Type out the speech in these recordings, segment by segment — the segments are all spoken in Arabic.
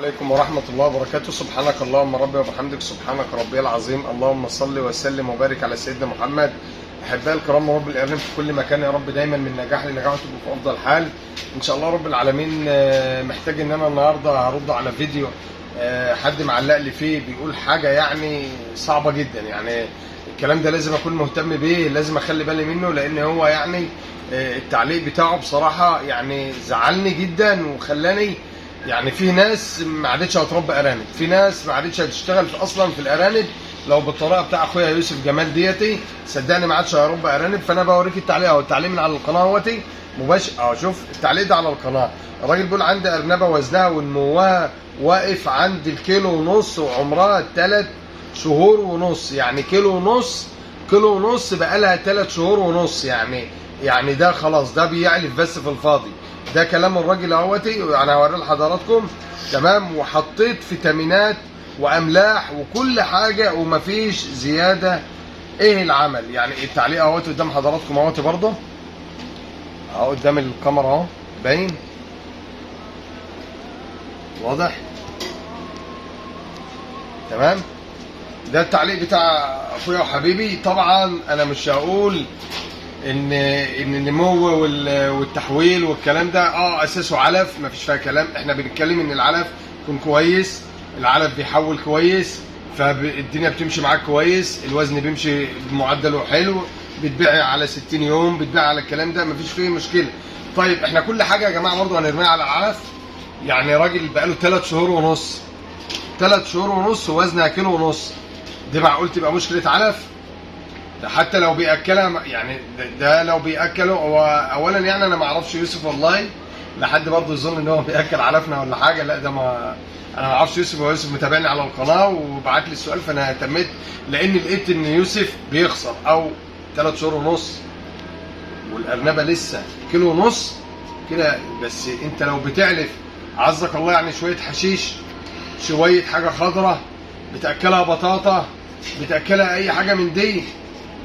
عليكم ورحمة الله وبركاته. سبحانك اللهم ربي وبحمدك، سبحانك ربي العظيم. اللهم صل وسلم وبارك على سيدنا محمد. أحبائي الكرام، رب العالمين في كل مكان يا رب دايما من نجاح لنجاح وتبقوا في أفضل حال إن شاء الله رب العالمين. محتاج إن أنا النهاردة هرد على فيديو حد معلق لي فيه بيقول حاجة يعني صعبة جدا. يعني الكلام ده لازم أكون مهتم بيه، لازم أخلي بالي منه، لأن هو يعني التعليق بتاعه بصراحة يعني زعلني جدا وخلاني يعني في ناس ما عادتش هتربي ارانب، في ناس ما عادتش هتشتغل اصلا في الارانب لو بالطريقه بتاع اخويا يوسف جمال ديتي. صدقني ما عادش هيربي ارانب. فانا بوريك التعليق اهو، التعليق من على القناه اهوتي مباشر اهو. شوف التعليق ده على القناه، الراجل بيقول عندي ارنبه وزنها ونموها واقف عند الكيلو ونص وعمرها 3 شهور ونص. يعني كيلو ونص بقى لها 3 شهور ونص. يعني ده خلاص، ده بيعلف بس في الفاضي. ده كلام الراجل اهوتي، انا هوريه لحضراتكم تمام. وحطيت فيتامينات واملاح وكل حاجه ومفيش زياده. ايه العمل؟ يعني التعليق اهوتي قدام حضراتكم اهوتي برضه اهو قدام الكاميرا اهو باين واضح تمام. ده التعليق بتاع اخويا وحبيبي. طبعا انا مش هقول ان النمو والتحويل والكلام ده اساسه علف، مفيش فيها كلام. احنا بنتكلم ان العلف يكون كويس، العلف بيحول كويس، فالدنيا بتمشي معاك كويس، الوزن بيمشي بمعدله حلو، بتبيع على 60 يوم، بتبيع على الكلام ده، مفيش فيه مشكله. طيب احنا كل حاجه يا جماعه برضه هنرميها على العلف. يعني راجل بقاله 3 شهور ونص، 3 شهور ونص ووزنها كيلو ونص، دي معقول تبقى مشكله علف؟ ده حتى لو بياكلها يعني ده لو بياكله هو اولا. يعني انا ما اعرفش يوسف والله، لحد برضه يظن ان هو بياكل علفنا ولا حاجه. لا ده ما انا ما اعرفش يوسف. هو يوسف متابعني على القناه وبعت لي السؤال، فانا اهتميت لان لقيت ان يوسف بيخسر او 3 شهور ونص والارنبه لسه كيلو ونص كده. بس انت لو بتعلف عزك الله يعني شويه حشيش، شويه حاجه خضراء، بتاكلها بطاطا، بتاكلها اي حاجه من دي،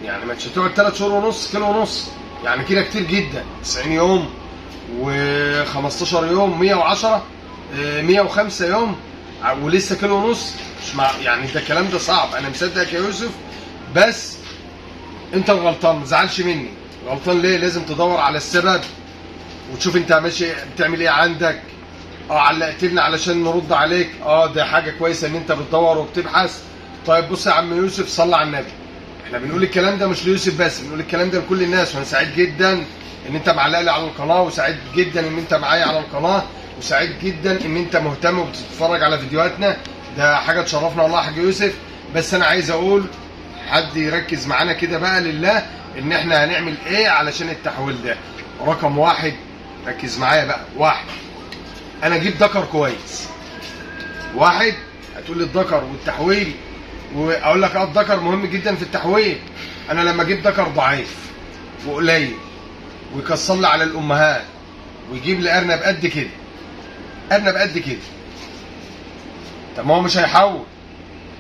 يعني مش هتقعد 3 شهور ونص كيلو ونص. يعني كده كتير جدا. 90 يوم و15 يوم 110 105 يوم ولسه كيلو ونص. مش مع يعني ده الكلام ده صعب. انا مصدقك يا يوسف، بس انت الغلطان. ما تزعلش مني. غلطان ليه؟ لازم تدور على السبب وتشوف انت ماشي بتعمل ايه عندك. علقت لنا علشان نرد عليك. ده حاجه كويسه ان انت بتدور وبتبحث. طيب بص يا عم يوسف، صلى على النبي. احنا بنقول الكلام ده مش ليوسف بس، بنقول الكلام ده لكل الناس. وانا سعيد جدا ان انت معلق لي على القناه، وسعيد جدا ان انت معايا على القناه، وسعيد جدا ان انت مهتم وبتتفرج على فيديوهاتنا. ده حاجه تشرفنا والله يا حاج يوسف. بس انا عايز اقول حد يركز معانا كده بقى لله، ان احنا هنعمل ايه علشان التحويل ده. رقم واحد، ركز معايا بقى. واحد، انا اجيب ذكر كويس. واحد، هتقول لي الذكر والتحويل، واقول لك الذكر مهم جدا في التحويل. انا لما اجيب ذكر ضعيف وقليل ويكسر لي على الامهات ويجيب لي ارنب قد كده، ارنب قد كده، طب ما هو مش هيحول.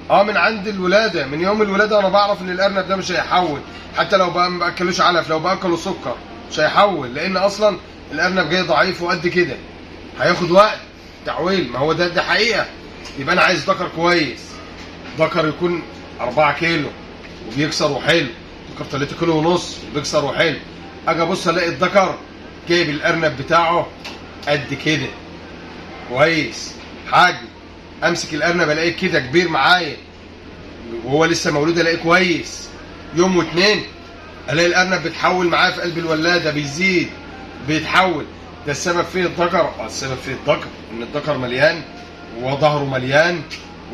من عند الولاده، من يوم الولاده انا بعرف ان الارنب ده مش هيحول. حتى لو ما باكلوش علف، لو باكله سكر مش هيحول، لان اصلا الارنب جاي ضعيف وقد كده، هياخد وقت تحويل. ما هو ده حقيقه. يبقى انا عايز ذكر كويس، ذكر يكون 4 كيلو وبيكسر وحلو، ذكر 3 كيلو ونص وبيكسر وحلو. اجي ابص الاقي الذكر جايب الارنب بتاعه قد كده كويس حاجه. امسك الارنب الاقيه كده كبير معايا وهو لسه مولود، الاقيه كويس. يوم واتنين الاقي الارنب بيتحول معايا في قلب الولاده، بيزيد بيتحول. ده السبب فيه الذكر. السبب فيه الذكر، ان الذكر مليان وظهره مليان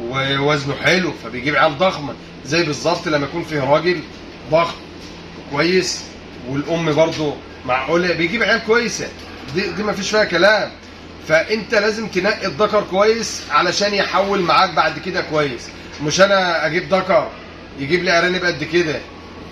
ووزنه حلو، فبيجيب عيال ضخمه. زي بالظبط لما يكون فيه راجل ضخم كويس والام برضه معقوله، بيجيب عيال كويسه. دي ما فيش فيها كلام. فانت لازم تنقي الذكر كويس علشان يحول معاك بعد كده كويس. مش انا اجيب ذكر يجيب لي ارانب قد كده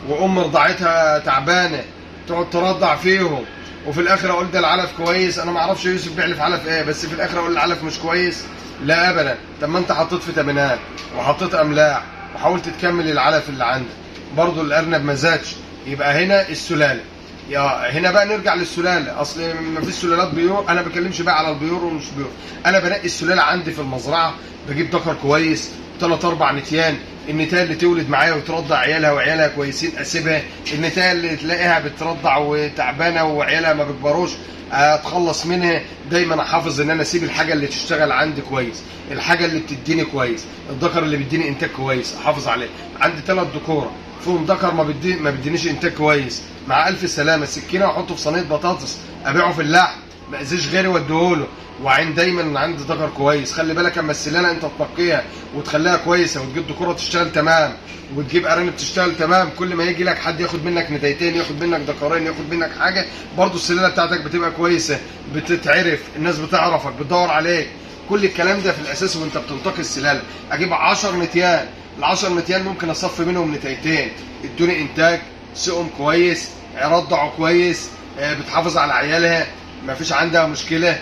وام رضعتها تعبانه تقعد ترضع فيهم، وفي الاخر اقول ده العلف كويس. انا ما اعرفش يوسف بيعلف علف ايه، بس في الاخر اقول العلف مش كويس. لا ابدا. طب ما انت حطيت فيتامينات وحطيت املاح وحاولت تكمل العلف اللي عندك، برضه الارنب ما زادش. يبقى هنا السلاله يا هنا بقى نرجع للسلاله، اصل ما فيش سلالات بيور، انا ما بكلمش بقى على البيور ومش بيور، انا بنقي السلاله عندي في المزرعه، بجيب ذكر كويس 3 4 نتيان، النتايه اللي تولد معايا وترضع عيالها وعيالها كويسين اسيبها، النتايه اللي تلاقيها بترضع وتعبانه وعيالها ما بيكبروش اتخلص منها. دايما احافظ ان انا اسيب الحاجه اللي تشتغل عندي كويس، الحاجه اللي بتديني كويس، الذكر اللي بيديني انتاج كويس احافظ عليه. عندي 3 ذكوره فيهم ذكر ما بيدينيش انتاج كويس، مع الف سلامه، سكينه واحطه في صينيه بطاطس ابيعه في اللحم، ما اذيش غيري واديهوله. وعين دايما عندي ذكر كويس. خلي بالك اما السلاله انت تنقيها وتخليها كويسه وتجيب ذكوره تشتغل تمام وتجيب ارانب تشتغل تمام، كل ما يجي لك حد ياخد منك نتايتين، ياخد منك ذكرين، ياخد منك حاجه، برضو السلاله بتاعتك بتبقى كويسه، بتتعرف، الناس بتعرفك، بتدور عليك. كل الكلام ده في الاساس وانت بتنتقي السلاله. اجيب 10 نتيان، ال10 نتيان ممكن اصفي منهم نتايتين ادوني انتاج، سقهم كويس، رضعوا كويس، بتحافظ على عيالها، ما فيش عندها مشكله،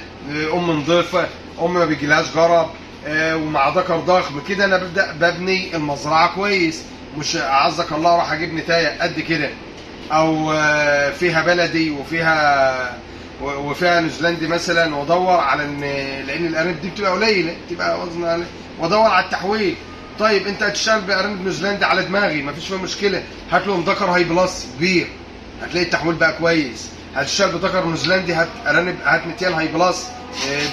ام نظيفه، ام ما بيجيلهاش جرب، ومع ذكر ضخم كده، انا ببني المزرعه كويس. مش اعزك الله راح اجيب نتايه قد كده او فيها بلدي وفيها نيوزيلندي مثلا، وادور على ان، لان الارانب دي بتبقى قليله، بتبقى وزنها قليل، وادور على التحويل. طيب انت هتشتغل بارانب نيوزيلندي على دماغي، مفيش فيها مشكله، هات لهم ذكر هاي بلس كبير، هتلاقي التحويل بقى كويس. هتشتغل بذكر نيوزيلندي، هات ارانب، هات نتيان هاي بلس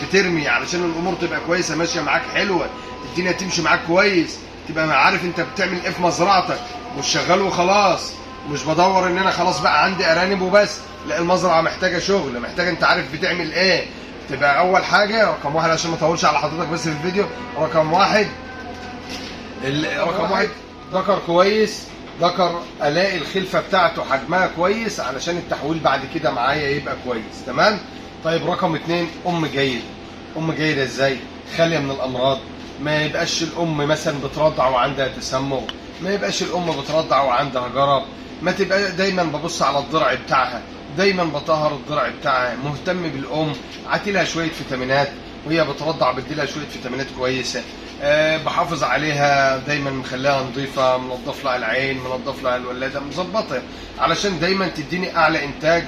بترمي، علشان الامور تبقى كويسه ماشيه معاك حلوه، الدنيا تمشي معاك كويس، تبقى عارف انت بتعمل ايه في مزرعتك، مش شغال وخلاص، مش بدور ان انا خلاص بقى عندي ارانب وبس، لا المزرعه محتاجه شغل، محتاجه انت عارف بتعمل ايه. تبقى اول حاجه رقم واحد، عشان ما اطولش على حضرتك بس في الفيديو، رقم واحد ذكر كويس، ذكر الاقي الخلفه بتاعته حجمها كويس علشان التحويل بعد كده معايا يبقى كويس. تمام. طيب رقم 2 ام جيده. ام جيده ازاي؟ خاليه من الامراض، ما يبقاش الام مثلا بترضع وعندها تسمم، ما يبقاش الام بترضع وعندها جرب، ما تبقى دايما ببص على الضرع بتاعها، دايما بطهر الضرع بتاعها، مهتم بالام، عاتلها شويه فيتامينات وهي بترضع، بديلها شويه فيتامينات كويسه، بحافظ عليها دايما، مخليها نظيفه، منظف لها العين، منظف لها الولاده، مظبطها علشان دايما تديني اعلى انتاج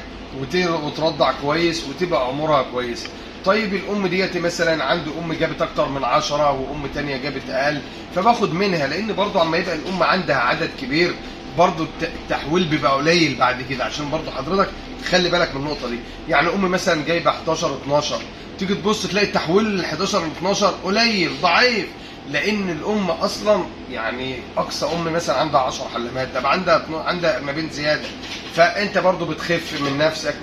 وترضع كويس وتبقى امورها كويسه. طيب الام ديت مثلا عندي ام جابت اكتر من 10 وام تانية جابت اقل، فباخد منها، لان برضو عما يبقى الام عندها عدد كبير برضو التحويل بيبقى قليل بعد كده، عشان برضو حضرتك تخلي بالك من النقطه دي. يعني ام مثلا جايبه 11 12، تيجي تبص تلاقي التحويل 11 12 قليل ضعيف، لان الام اصلا يعني اقصى ام مثلا عندها 10 حلمات، طب عندها ما بين زياده، فانت برضو بتخف من نفسك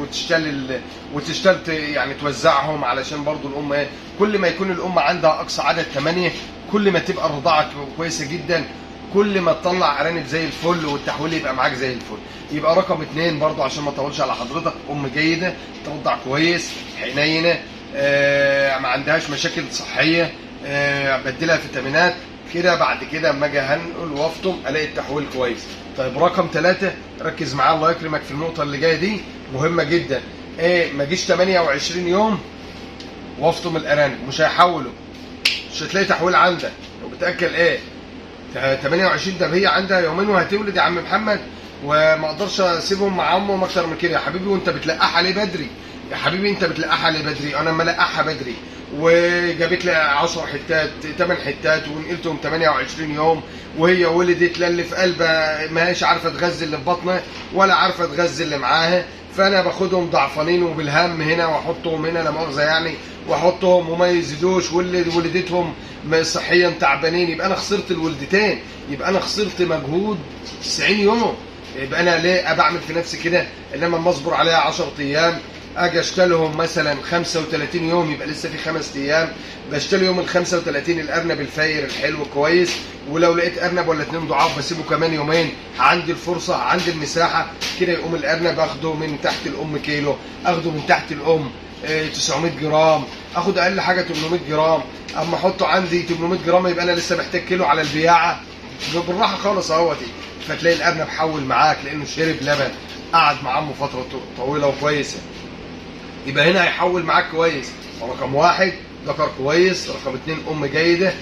وتشتغل يعني توزعهم، علشان برضو الام كل ما يكون الام عندها اقصى عدد 8 كل ما تبقى الرضاعه كويسه جدا، كل ما تطلع ارانب زي الفل والتحويل يبقى معاك زي الفل. يبقى رقم 2 برضو عشان ما اطولش على حضرتك، ام جيده، ترضع كويس، حنينه، ما عندهاش مشاكل صحيه، بديلها فيتامينات كده، بعد كده اما اجي هنقل وافطم الاقي التحويل كويس. طيب رقم 3 ركز معايا الله يكرمك في النقطه اللي جايه دي مهمه جدا، ما اجيش 28 يوم وافطم الارانب، مش هيحولوا، مش هتلاقي تحويل عندك، وبتاكل 28 ده هي عندها يومين وهتولد يا عم محمد، وما اقدرش اسيبهم مع امهم اكتر من كده. يا حبيبي وانت بتلقحها ليه بدري؟ يا حبيبي انت بتلقحها ليه بدري؟ انا لما لقحها بدري وجابت لي 10 حتات 8 حتات ونقلتهم 28 يوم وهي ولدت، لا اللي في قلبها ما هيش عارفه تغذي اللي في بطنها ولا عارفه تغذي اللي معاها، فانا باخدهم ضعفانين وبالهم هنا واحطهم هنا لا مؤاخذه يعني، واحطهم وما يزيدوش، واللي ولدتهم صحيا تعبانين، يبقى انا خسرت الولدتين، يبقى انا خسرت مجهود 90 يوم. يبقى انا ليه بعمل في نفسي كده؟ انما اما اصبر عليها 10 ايام اجي اشتلهم مثلا 35 يوم، يبقى لسه في 5 ايام، بشتري يوم ال 35 الارنب الفاير الحلو كويس، ولو لقيت ارنب ولا 2 ضعاف بسيبه كمان يومين، عندي الفرصه، عندي المساحه كده، يقوم الارنب اخده من تحت الام كيلو، اخده من تحت الام 900 جرام، اخد اقل حاجه 800 جرام، اما احطه عندي 800 جرام يبقى انا لسه محتاج كيلو على البياعه، بالراحه خالص اهوتي، فتلاقي الارنب حول معاك لانه شرب لبن، قعد مع عمه فتره طويله وكويسه، يبقى هنا هيحول معاك كويس. رقم 1 ذكر كويس، رقم 2 ام جيده،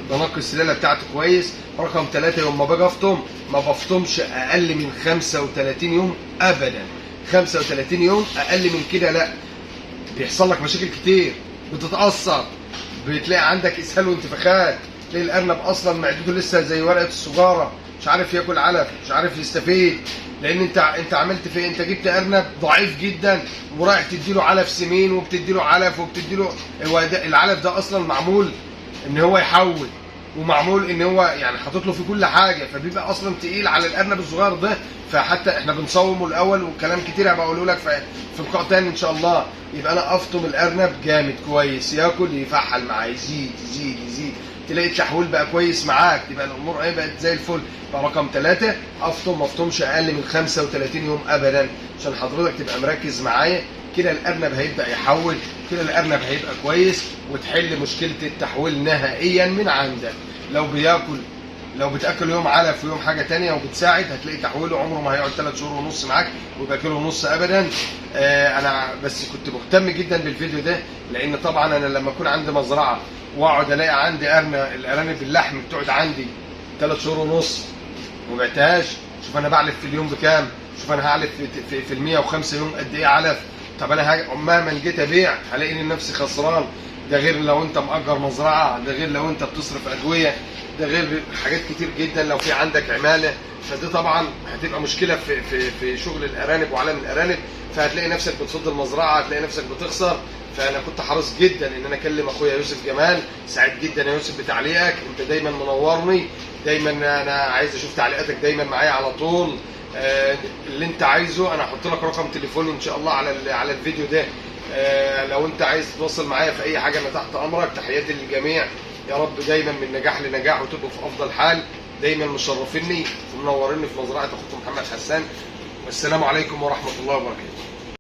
بنقي السلاله بتاعته كويس، رقم 3 يوم ما باجي افطم ما بفطمش اقل من 35 يوم ابدا، 35 يوم. اقل من كده لا، بيحصل لك مشاكل كتير، بتتاثر، بتلاقي عندك اسهال وانتفاخات، تلاقي الارنب اصلا معدته لسه زي ورقه السجاره، مش عارف ياكل علف، مش عارف يستفيد، لان انت عملت في انت جبت ارنب ضعيف جدا ورايح تديله علف سمين وبتديله علف وبتديله. هو العلف ده اصلا معمول ان هو يحول، ومعمول ان هو يعني حاطط له في كل حاجه، فبيبقى اصلا تقيل على الارنب الصغير ده. فحتى احنا بنصومه الاول وكلام كتير هبقى اقوله لك في لقاء تاني ان شاء الله. يبقى انا افطم الارنب جامد كويس، ياكل يفحل معاه، يزيد يزيد يزيد، تلاقي التحويل بقى كويس معاك، تبقى الامور ايه بقت زي الفل. يبقى رقم 3 افطم، ما افطمش اقل من 35 يوم ابدا، عشان حضرتك تبقى مركز معايا. كده الارنب هيبدا يحول، كده الارنب هيبقى كويس، وتحل مشكله التحويل نهائيا من عندك. لو بتاكل يوم علف ويوم حاجه تانية وبتساعد، هتلاقي تحويله عمره ما هيقعد 3 شهور ونص معاك ويبقى كيلو ونص ابدا. انا بس كنت مهتم جدا بالفيديو ده، لان طبعا انا لما اكون عندي مزرعه واقعد الاقي عندي الارانب اللحم بتقعد عندي 3 شهور ونص وما بعتهاش، شوف انا بعلف في اليوم بكام، شوف انا هعلف في ال 105 يوم قد ايه علف. طب انا مهما جيت ابيع هلاقي نفسي خسران. ده غير لو انت مأجر مزرعه، ده غير لو انت بتصرف ادويه، ده غير حاجات كتير جدا لو في عندك عماله. فدي طبعا هتبقى مشكله في شغل الارانب وعالم الارانب، فهتلاقي نفسك بتصد المزرعه، هتلاقي نفسك بتخسر. فانا كنت حريص جدا ان انا اكلم اخويا يوسف جمال. سعيد جدا يا يوسف بتعليقك، انت دايما منورني، دايما انا عايز اشوف تعليقاتك دايما معايا على طول. اللي انت عايزه انا هحط لك رقم تليفوني ان شاء الله على الفيديو ده. لو انت عايز تتواصل معايا في اي حاجه انا تحت امرك. تحياتي للجميع، يا رب دايما من نجاح لنجاح وتبقوا في افضل حال. دايما مشرفيني ومنوريني في مزرعه اخوكم محمد حسان. والسلام عليكم ورحمه الله وبركاته.